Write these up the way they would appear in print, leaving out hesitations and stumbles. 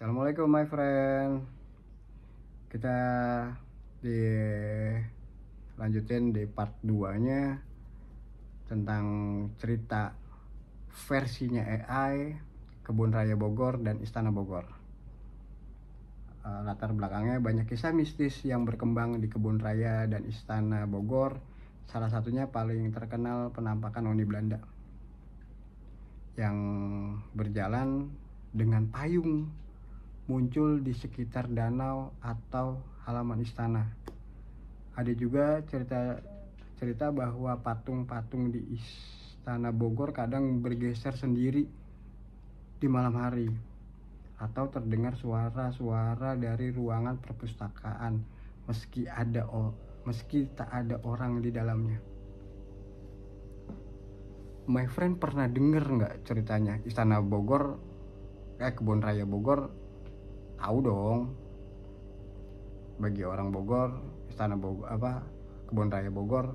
Assalamualaikum my friend. Kita dilanjutin di part 2 nya tentang cerita versinya AI Kebun Raya Bogor dan Istana Bogor. Latar belakangnya banyak kisah mistis yang berkembang di Kebun Raya dan Istana Bogor. Salah satunya paling terkenal penampakan Noni Belanda yang berjalan dengan payung muncul di sekitar danau atau halaman istana. Ada juga cerita bahwa patung-patung di Istana Bogor kadang bergeser sendiri di malam hari, atau terdengar suara-suara dari ruangan perpustakaan meski tak ada orang di dalamnya. My friend pernah denger nggak ceritanya Istana Bogor, Kebun Raya Bogor? Tahu dong. Bagi orang Bogor, Istana Bogor Kebun Raya Bogor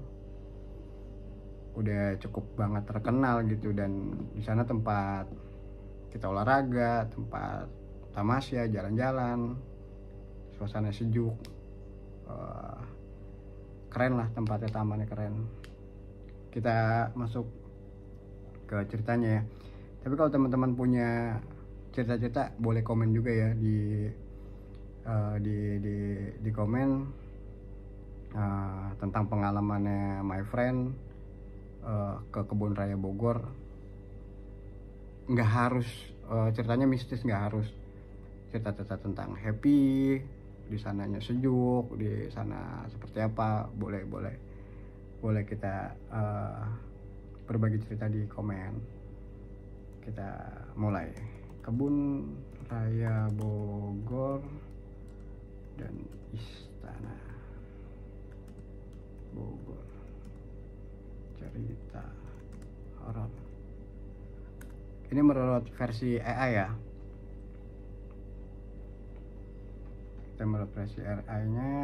udah cukup banget terkenal gitu, dan di sana tempat kita olahraga, tempat tamasya, jalan-jalan, suasana sejuk, keren lah tempatnya, tamannya keren. Kita masuk ke ceritanya ya. Tapi kalau teman-teman punya cerita-cerita boleh komen juga ya di komen tentang pengalamannya my friend ke Kebun Raya Bogor. Nggak harus ceritanya mistis, nggak harus cerita-cerita tentang happy, di sananya sejuk, di sana seperti apa, boleh kita berbagi cerita di komen. Kita mulai. Kebun Raya Bogor dan Istana Bogor, cerita horor. Ini menurut versi AI ya. Kita menurut versi AI nya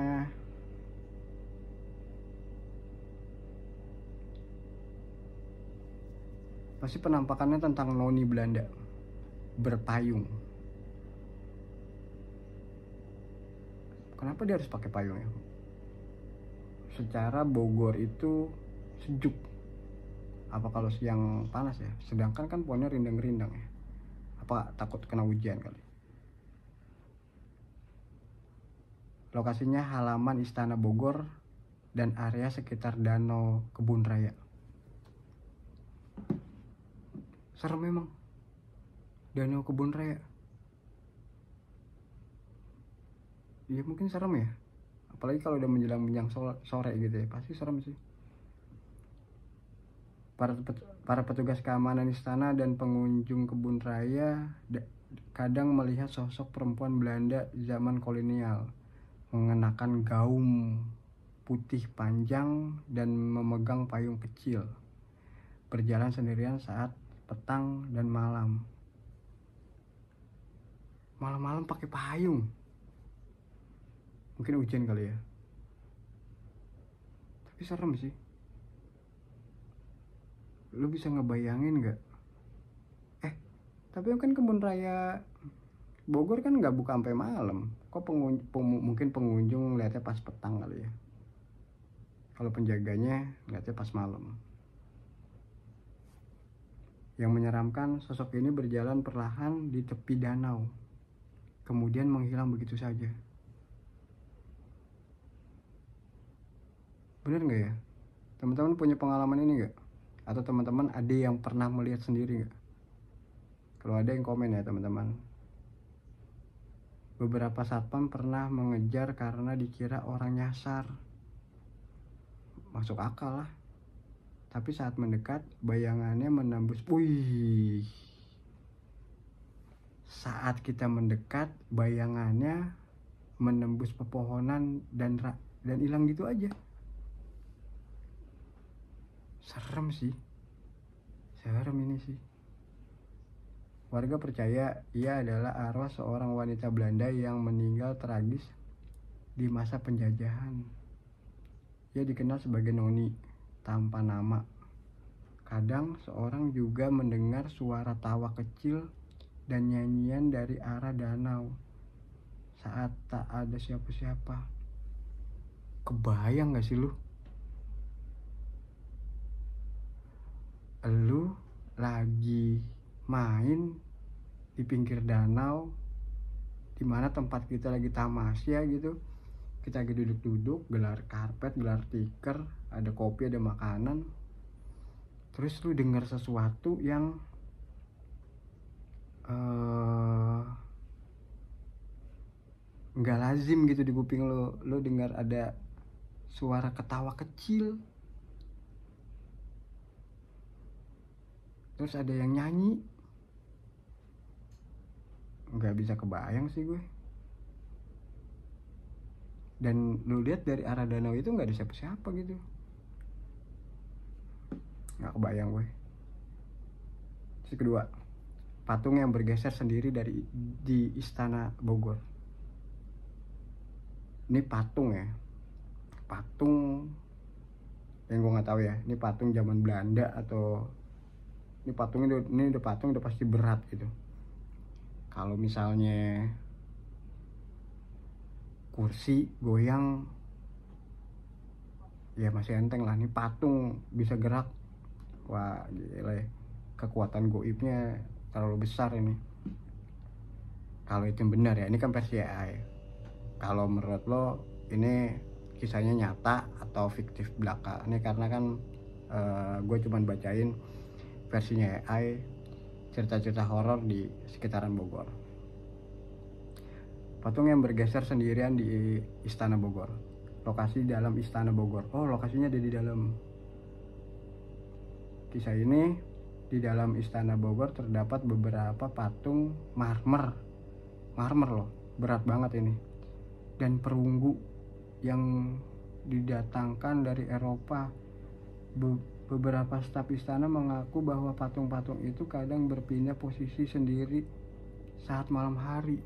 pasti penampakannya tentang Noni Belanda berpayung. Kenapa dia harus pakai payung ya? Secara Bogor itu sejuk. Apa kalau siang panas ya? Sedangkan kan pohonnya rindang-rindang ya. Apa takut kena hujan kali? Lokasinya halaman Istana Bogor dan area sekitar Danau Kebun Raya. Serem memang. Danau Kebun Raya. Ya mungkin serem ya. Apalagi kalau udah menjelang sore gitu ya. Pasti serem sih. Para petugas keamanan istana dan pengunjung Kebun Raya kadang melihat sosok perempuan Belanda zaman kolonial mengenakan gaun putih panjang dan memegang payung kecil, berjalan sendirian saat petang dan malam. Malam-malam pakai payung. Mungkin hujan kali ya. Tapi serem sih. Lu bisa ngebayangin gak? Tapi kan Kebun Raya Bogor kan gak buka sampai malam. Kok mungkin pengunjung lihatnya pas petang kali ya. Kalau penjaganya lihatnya pas malam. Yang menyeramkan, sosok ini berjalan perlahan di tepi danau, kemudian menghilang begitu saja. Bener gak ya? Teman-teman punya pengalaman ini gak? Atau teman-teman ada yang pernah melihat sendiri gak? Kalau ada yang komen ya teman-teman. Beberapa satpam pernah mengejar karena dikira orang nyasar. Masuk akal lah. Tapi saat mendekat, bayangannya menembus. Wih. Saat kita mendekat, bayangannya menembus pepohonan dan hilang gitu aja. Serem sih. Serem ini sih. Warga percaya ia adalah arwah seorang wanita Belanda yang meninggal tragis di masa penjajahan. Ia dikenal sebagai Noni tanpa nama. Kadang seorang juga mendengar suara tawa kecil dan nyanyian dari arah danau saat tak ada siapa-siapa. Kebayang gak sih lu? Lu lagi main di pinggir danau, dimana tempat kita lagi tamasya gitu. Kita lagi duduk-duduk, gelar karpet, gelar tikar, ada kopi, ada makanan. Terus lu dengar sesuatu yang nggak lazim gitu di kuping lu. Lu dengar ada suara ketawa kecil. Terus ada yang nyanyi. Nggak bisa kebayang sih gue. Dan lu lihat dari arah danau itu nggak ada siapa-siapa gitu. Nggak kebayang gue. Terus kedua, patung yang bergeser sendiri di Istana Bogor. Ini patung ya, patung yang gue nggak tahu ya. Ini patung zaman Belanda atau ini udah patung udah pasti berat gitu. Kalau misalnya kursi goyang ya masih enteng lah. Ini patung bisa gerak, wah gila ya. Kekuatan goibnya terlalu besar ini. Kalau itu benar ya, ini kan versi AI. Kalau menurut lo ini kisahnya nyata atau fiktif belaka? Ini karena kan gue cuman bacain versinya AI, cerita-cerita horor di sekitaran Bogor. Patung yang bergeser sendirian di Istana Bogor. Lokasi dalam Istana Bogor. Oh, lokasinya ada di dalam. Kisah ini, di dalam Istana Bogor terdapat beberapa patung marmer loh, berat banget ini, dan perunggu yang didatangkan dari Eropa. Beberapa staf istana mengaku bahwa patung-patung itu kadang berpindah posisi sendiri saat malam hari.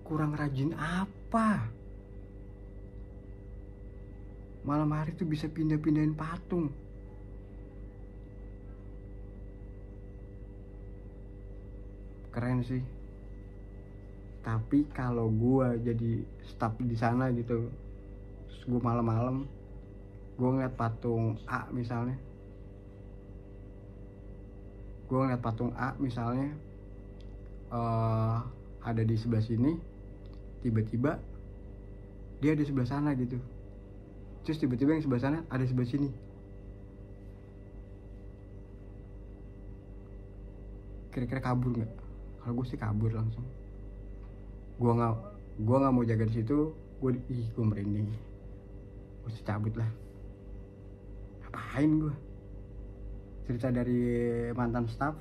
Kurang rajin apa? Malam hari tuh bisa pindah-pindahin patung. Keren sih. Tapi kalau gue jadi staf di sana gitu, terus gue malam-malam, gue ngeliat patung A misalnya, ada di sebelah sini, tiba-tiba dia ada sebelah sana gitu, terus tiba-tiba yang sebelah sana ada sebelah sini. Kira-kira kabur nggak? Kalau gue sih kabur langsung. Gue nggak mau jaga di situ. Gue merinding. Gue cabut lah. Ngapain gue? Cerita dari mantan staf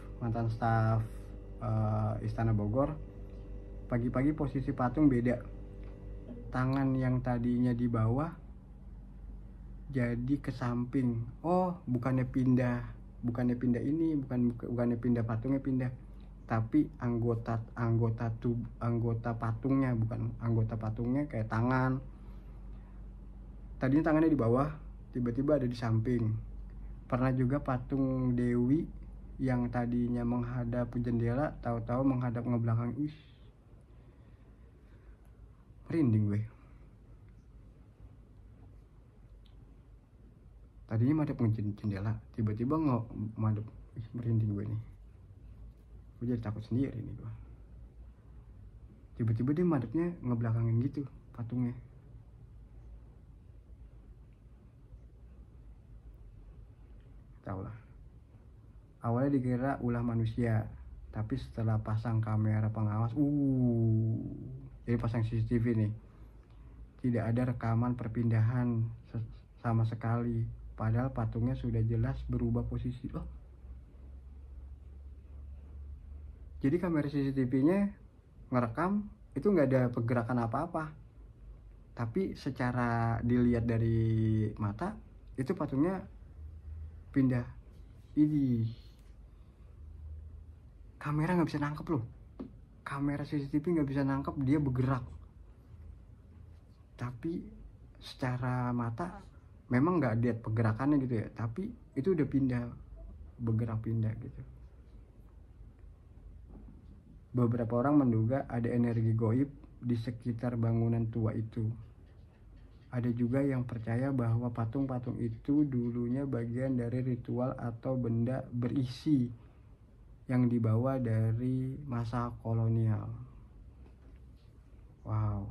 Istana Bogor. Pagi-pagi posisi patung beda. Tangan yang tadinya di bawah jadi ke samping. Oh, bukannya pindah patungnya pindah, tapi anggota patungnya, bukan anggota patungnya, kayak tangan. Tadinya tangannya di bawah, tiba-tiba ada di samping. Pernah juga patung Dewi yang tadinya menghadap ke jendela, tahu-tahu menghadap ke belakang. Merinding gue. Tadinya madep ke jendela, tiba-tiba madep. Merinding gue nih. Gue jadi takut sendiri nih gue. Tiba-tiba dia madepnya ngebelakangin gitu patungnya. Tahu lah. Awalnya dikira ulah manusia, tapi setelah pasang kamera pengawas, jadi pasang CCTV nih, tidak ada rekaman perpindahan sama sekali. Padahal patungnya sudah jelas berubah posisi. Oh, jadi kamera CCTV-nya ngerekam itu nggak ada pergerakan apa-apa, tapi secara dilihat dari mata itu patungnya pindah. Ini kamera nggak bisa nangkep loh. Kamera CCTV nggak bisa nangkep dia bergerak, tapi secara mata memang nggak lihat pergerakannya gitu ya, tapi itu udah bergerak pindah gitu. Beberapa orang menduga ada energi goib di sekitar bangunan tua itu. Ada juga yang percaya bahwa patung-patung itu dulunya bagian dari ritual atau benda berisi yang dibawa dari masa kolonial. Wow.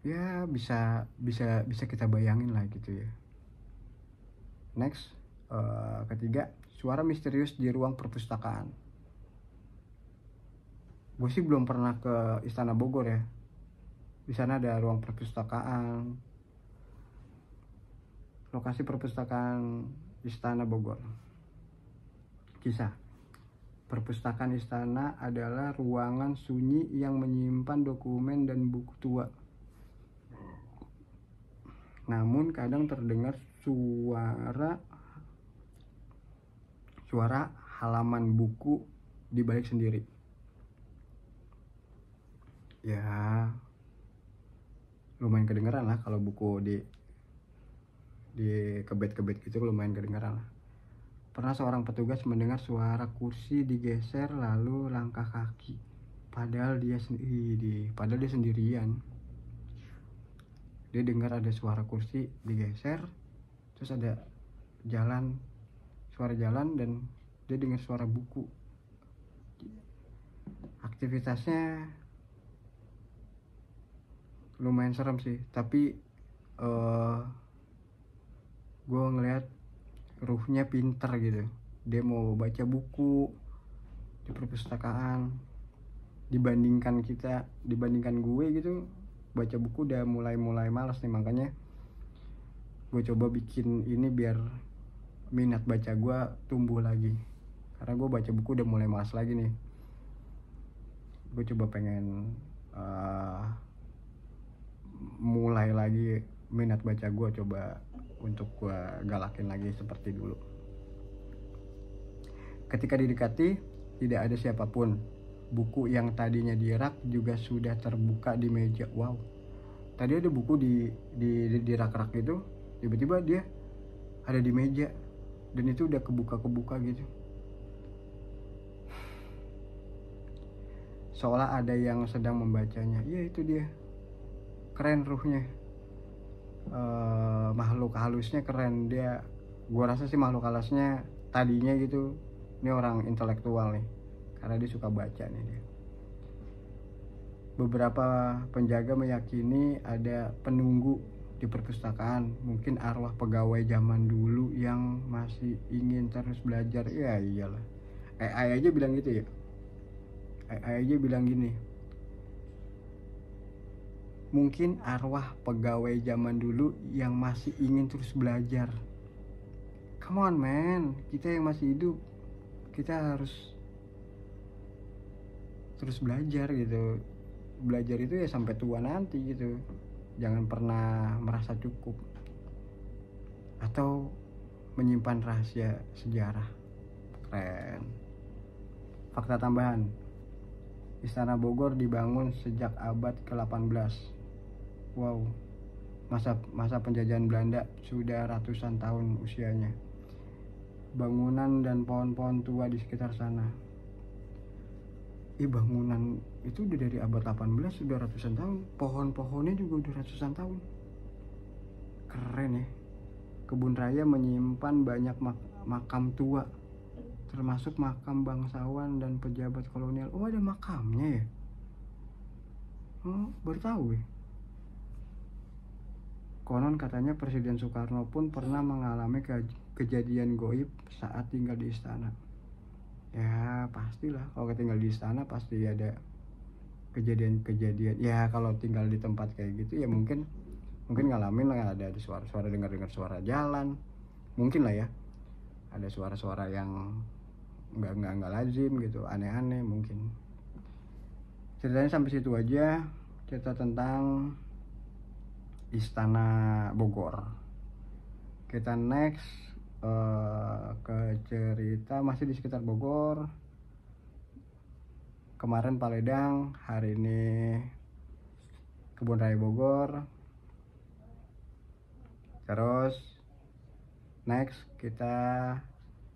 Ya bisa kita bayangin lah gitu ya. Next, ketiga, suara misterius di ruang perpustakaan. Gue sih belum pernah ke Istana Bogor ya. Di sana ada ruang perpustakaan, lokasi perpustakaan Istana Bogor. Kisah. Perpustakaan istana adalah ruangan sunyi yang menyimpan dokumen dan buku tua. Namun kadang terdengar suara halaman buku dibalik sendiri. Ya, lumayan kedengeran lah kalau buku di kebet-kebet gitu, lumayan kedengeran lah. Pernah seorang petugas mendengar suara kursi digeser lalu langkah kaki, padahal dia sendirian. Dia dengar ada suara kursi digeser, terus ada suara jalan, dan dia dengar suara buku. Aktivitasnya lumayan serem sih, tapi gue ngeliat ruhnya pinter gitu. Dia mau baca buku di perpustakaan, dibandingkan gue gitu, baca buku udah mulai malas nih. Makanya gue coba bikin ini biar minat baca gue tumbuh lagi, karena gue baca buku udah mulai malas lagi nih. Gue coba pengen mulai lagi minat baca gue, coba untuk gue galakin lagi seperti dulu. Ketika didekati, tidak ada siapapun. Buku yang tadinya di rak juga sudah terbuka di meja. Wow, tadi ada buku di rak-rak itu, tiba-tiba dia ada di meja, dan itu udah kebuka gitu. Seolah ada yang sedang membacanya. Ya itu dia, keren ruhnya. Makhluk halusnya keren. Dia, gua rasa sih makhluk halusnya tadinya gitu, ini orang intelektual nih, karena dia suka baca nih dia. Beberapa penjaga meyakini ada penunggu di perpustakaan, mungkin arwah pegawai zaman dulu yang masih ingin terus belajar. Ya iyalah, AI aja bilang gitu ya. AI aja bilang gini, mungkin arwah pegawai zaman dulu yang masih ingin terus belajar. Come on man, kita yang masih hidup, kita harus terus belajar gitu. Belajar itu ya sampai tua nanti gitu. Jangan pernah merasa cukup atau menyimpan rahasia sejarah. Keren. Fakta tambahan, Istana Bogor dibangun sejak abad ke-18. Wow, masa penjajahan Belanda, sudah ratusan tahun usianya. Bangunan dan pohon-pohon tua di sekitar sana. Bangunan itu udah dari abad 18, sudah ratusan tahun. Pohon-pohonnya juga udah ratusan tahun. Keren ya. Kebun raya menyimpan banyak makam tua, termasuk makam bangsawan dan pejabat kolonial. Oh, ada makamnya ya? Oh, baru tahu ya. Konon katanya Presiden Soekarno pun pernah mengalami kejadian goib saat tinggal di istana. Ya pastilah, kalau tinggal di istana pasti ada kejadian-kejadian. Ya kalau tinggal di tempat kayak gitu ya mungkin ngalamin lah, ada suara-suara, dengar suara jalan, mungkin lah ya, ada suara-suara yang nggak lazim gitu, aneh-aneh mungkin. Ceritanya sampai situ aja, cerita tentang Istana Bogor. Kita next ke cerita masih di sekitar Bogor. Kemarin Paledang, hari ini Kebun Raya Bogor. Terus next kita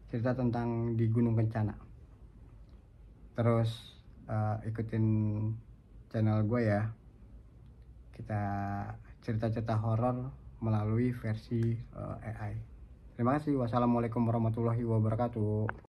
cerita tentang di Gunung Kencana. Terus ikutin channel gue ya, kita cerita-cerita horor melalui versi AI. Terima kasih. Wassalamualaikum warahmatullahi wabarakatuh.